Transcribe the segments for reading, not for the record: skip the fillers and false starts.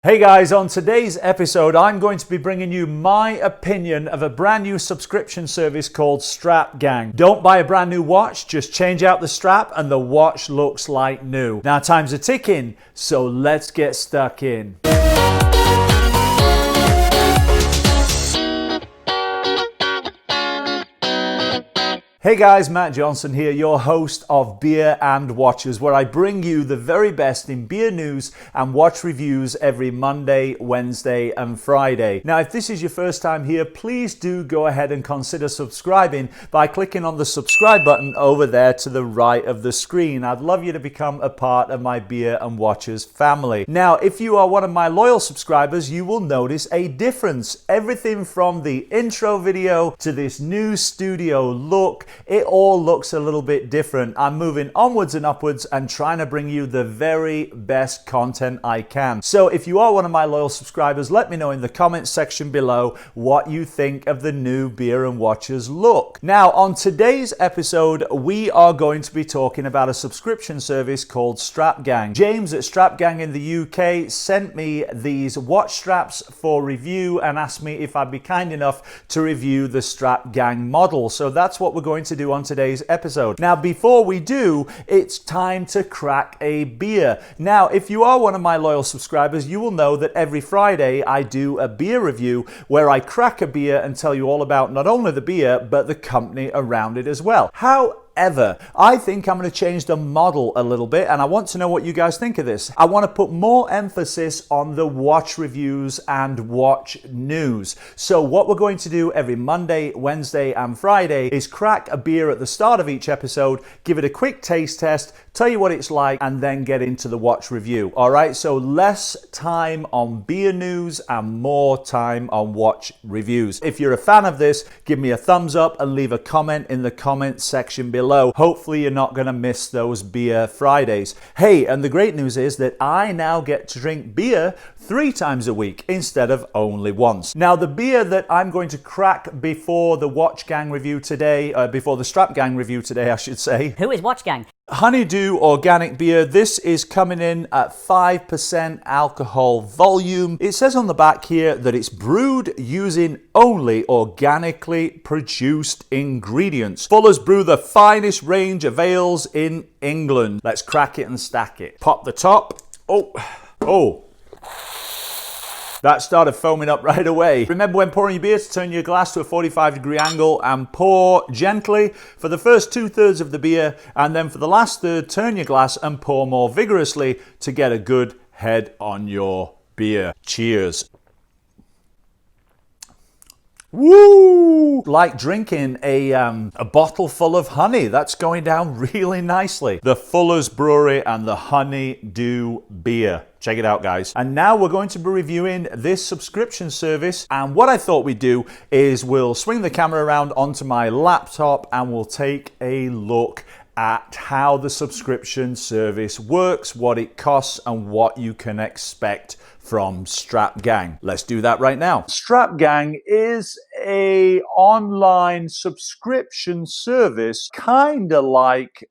Hey guys, on today's episode, I'm going to be bringing you my opinion of a brand new subscription service called Strap Gang. Don't buy a brand new watch, just change out the strap and the watch looks like new. Now time's are ticking, so let's get stuck in. Hey guys, Matt Johnson here, your host of Beer and Watches, where I bring you the very best in beer news and watch reviews every Monday, Wednesday and Friday. Now, if this is your first time here, please do go ahead and consider subscribing by clicking on the subscribe button over there to the right of the screen. I'd love you to become a part of my Beer and Watches family. Now, if you are one of my loyal subscribers, you will notice a difference. Everything from the intro video to this new studio look, it all looks a little bit different. I'm moving onwards and upwards and trying to bring you the very best content I can. So if you are one of my loyal subscribers, let me know in the comments section below what you think of the new Beer and Watches look. Now, on today's episode, we are going to be talking about a subscription service called Strap Gang. James at Strap Gang in the UK sent me these watch straps for review and asked me if I'd be kind enough to review the Strap Gang model. So that's what we're going to do on today's episode. Now, before we do, it's time to crack a beer. Now, if you are one of my loyal subscribers, you will know that every Friday I do a beer review where I crack a beer and tell you all about not only the beer, but the company around it as well. However, I think I'm going to change the model a little bit, and I want to know what you guys think of this. I want to put more emphasis on the watch reviews and watch news. So what we're going to do every Monday, Wednesday and Friday is crack a beer at the start of each episode, give it a quick taste test, tell you what it's like, and then get into the watch review. All right, so less time on beer news and more time on watch reviews. If you're a fan of this, give me a thumbs up and leave a comment in the comment section below. Hopefully you're not going to miss those beer Fridays. Hey, and the great news is that I now get to drink beer 3 times a week instead of only once. Now, the beer that I'm going to crack before the Watch Gang review today, before the Strap Gang review today, I should say. Who is Watch Gang? Honeydew organic beer. This is coming in at 5% alcohol volume. It says on the back here that it's brewed using only organically produced ingredients. Fuller's brew the finest range of ales in England. Let's crack it and stack it. Pop the top. Oh. That started foaming up right away. Remember when pouring your beer to turn your glass to a 45-degree angle and pour gently for the first 2/3 of the beer, and then for the last third, turn your glass and pour more vigorously to get a good head on your beer. Cheers. Woo! Like drinking a bottle full of honey. That's going down really nicely. The Fuller's Brewery and the Honeydew beer. Check it out, guys. And now we're going to be reviewing this subscription service. And what I thought we'd do is we'll swing the camera around onto my laptop and we'll take a look at how the subscription service works, what it costs, and what you can expect from Strap Gang. Let's do that right now. Strap Gang is a online subscription service, kind of like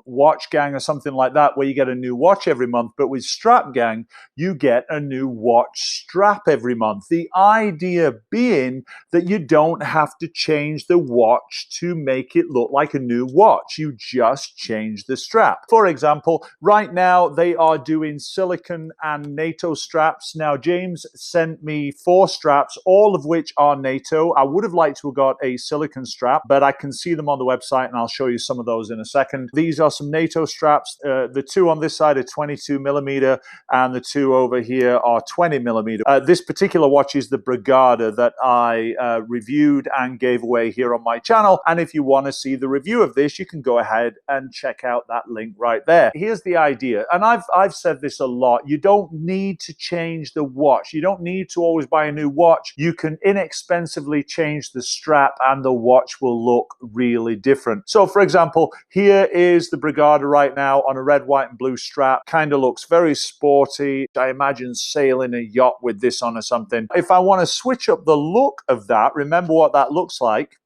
Watch Gang or something like that, where you get a new watch every month. But with Strap Gang, you get a new watch strap every month. The idea being that you don't have to change the watch to make it look like a new watch. You just change the strap. For example, right now they are doing silicone and NATO straps. Now, James sent me 4 straps, all of which are NATO. I would have liked to have got a silicone strap, but I can see them on the website and I'll show you some of those in a second. These are some NATO straps. The 2 on this side are 22 millimeter and the 2 over here are 20 millimeter. This particular watch is the Brigada that I reviewed and gave away here on my channel. And if you want to see the review of this, you can go ahead and check out that link right there. Here's the idea, and I've said this a lot. You don't need to change the watch. You don't need to always buy a new watch. You can inexpensively change the strap and the watch will look really different. So for example, here is the Brigada right now on a red, white and blue strap. Kind of looks very sporty. I imagine sailing a yacht with this on or something. If I want to switch up the look of that, remember what that looks like.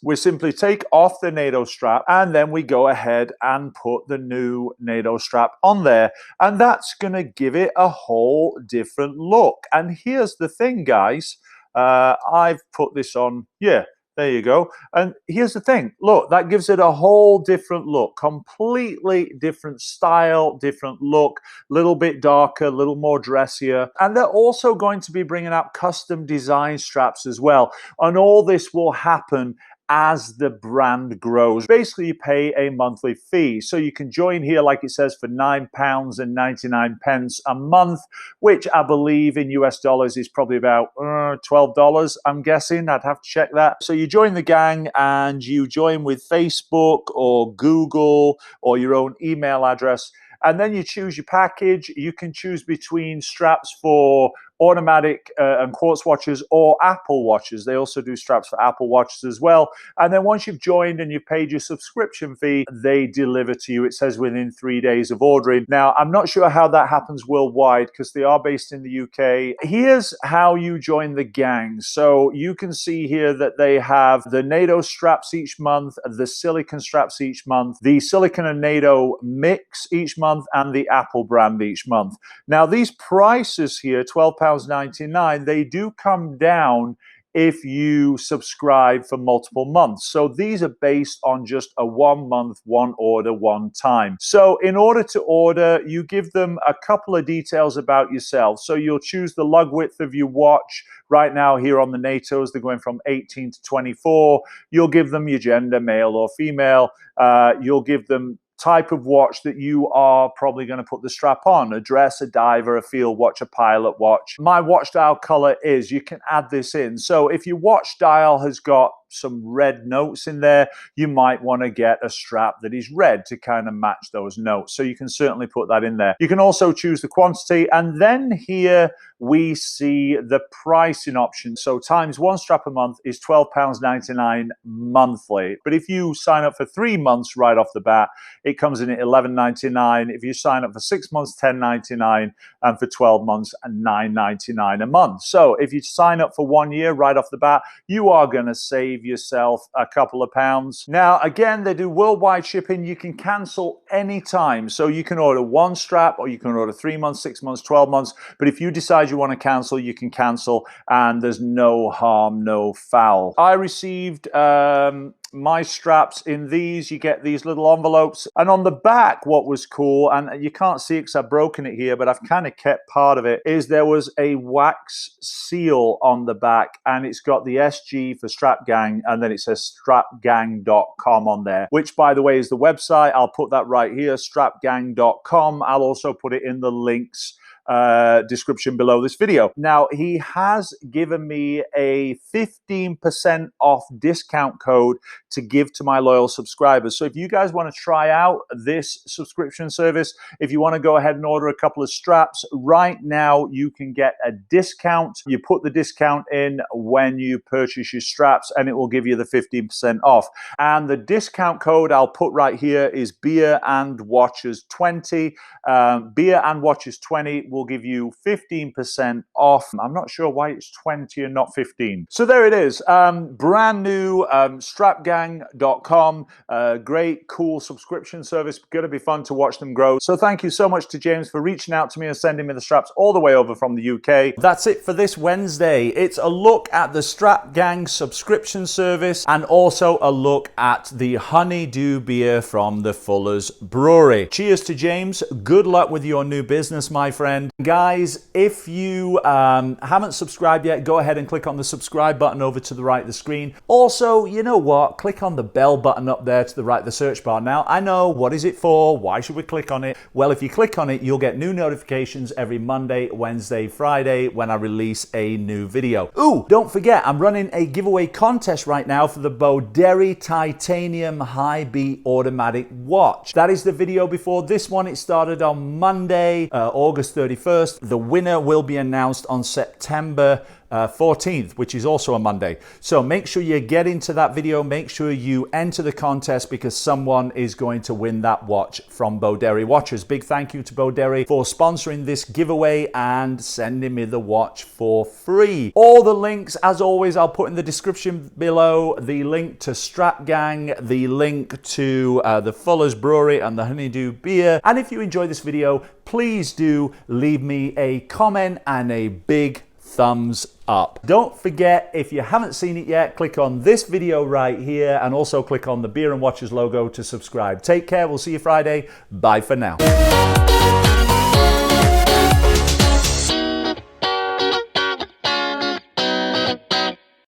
we simply take off the NATO strap and then we go ahead and put the new NATO strap on there. And that's going to give it a whole different look. And here's the thing, guys. I've put this on. Yeah, there you go. And here's the thing. Look, that gives it a whole different look, completely different style, different look, a little bit darker, a little more dressier. And they're also going to be bringing out custom design straps as well. And all this will happen as the brand grows. Basically, you pay a monthly fee. So you can join here, like it says, for £9.99 a month, which I believe in US dollars is probably about $12, I'm guessing. I'd have to check that. So you join the gang and you join with Facebook or Google or your own email address. And then you choose your package. You can choose between straps for automatic and quartz watches or Apple watches. They also do straps for Apple watches as well. And then once you've joined and you've paid your subscription fee, they deliver to you. It says within 3 days of ordering. Now, I'm not sure how that happens worldwide because they are based in the UK. Here's how you join the gang. So you can see here that they have the NATO straps each month, the silicon straps each month, the silicon and NATO mix each month, and the Apple brand each month. Now, these prices here, £12.99, they do come down if you subscribe for multiple months. So these are based on just a 1 month, one order, one time. So in order to order, you give them a couple of details about yourself. So you'll choose the lug width of your watch. Right now here on the NATOs, they're going from 18 to 24. You'll give them your gender, male or female. You'll give them type of watch that you are probably going to put the strap on: a dress, a diver, a field watch, a pilot watch. My watch dial color is, you can add this in. So if your watch dial has got some red notes in there, you might want to get a strap that is red to kind of match those notes. So you can certainly put that in there. You can also choose the quantity, and then here we see the pricing option. So times one strap a month is £12.99 monthly. But if you sign up for 3 months right off the bat, it comes in at $11.99. If you sign up for 6 months, $10.99, and for 12 months, $9.99 a month. So if you sign up for 1 year right off the bat, you are going to save yourself a couple of pounds. Now, again, they do worldwide shipping. You can cancel anytime. So you can order one strap, or you can order 3 months, 6 months, 12 months. But if you decide you want to cancel, you can cancel, and there's no harm, no foul. I received my straps in these. You get these little envelopes, and on the back, what was cool, and you can't see it because I've broken it here, but I've kind of kept part of it, is there was a wax seal on the back, and it's got the SG for Strap Gang, and then it says strapgang.com on there, which, by the way, is the website. I'll put that right here, strapgang.com. I'll also put it in the links description below this video. Now, he has given me a 15% off discount code to give to my loyal subscribers. So if you guys want to try out this subscription service, if you want to go ahead and order a couple of straps, right now you can get a discount. You put the discount in when you purchase your straps, and it will give you the 15% off. And the discount code I'll put right here is Beer and Watches 20. Beer and Watches 20 will give you 15% off. I'm not sure why it's 20 and not 15. So there it is. Brand new, strapgang.com. Great, cool subscription service. Going to be fun to watch them grow. So thank you so much to James for reaching out to me and sending me the straps all the way over from the UK. That's it for this Wednesday. It's a look at the Strap Gang subscription service, and also a look at the Honeydew beer from the Fuller's Brewery. Cheers to James. Good luck with your new business, my friend. Guys, if you haven't subscribed yet, go ahead and click on the subscribe button over to the right of the screen. Also, you know what? Click on the bell button up there to the right of the search bar. Now, I know, what is it for? Why should we click on it? Well, if you click on it, you'll get new notifications every Monday, Wednesday, Friday when I release a new video. Ooh, don't forget, I'm running a giveaway contest right now for the Boderi Titanium High Beat Automatic Watch. That is the video before this one. It started on Monday, August 31st. 31st. The winner will be announced on September 14th, which is also a Monday. So make sure you get into that video. Make sure you enter the contest because someone is going to win that watch from Boderry Watches. Big thank you to Boderry for sponsoring this giveaway and sending me the watch for free. All the links, as always, I'll put in the description below. The link to Strat Gang, the link to the Fuller's Brewery and the Honeydew beer. And if you enjoy this video, please do leave me a comment and a big thumbs up. Don't forget, if you haven't seen it yet, click on this video right here and also click on the Beer and Watches logo to subscribe. Take care. We'll see you Friday. Bye for now.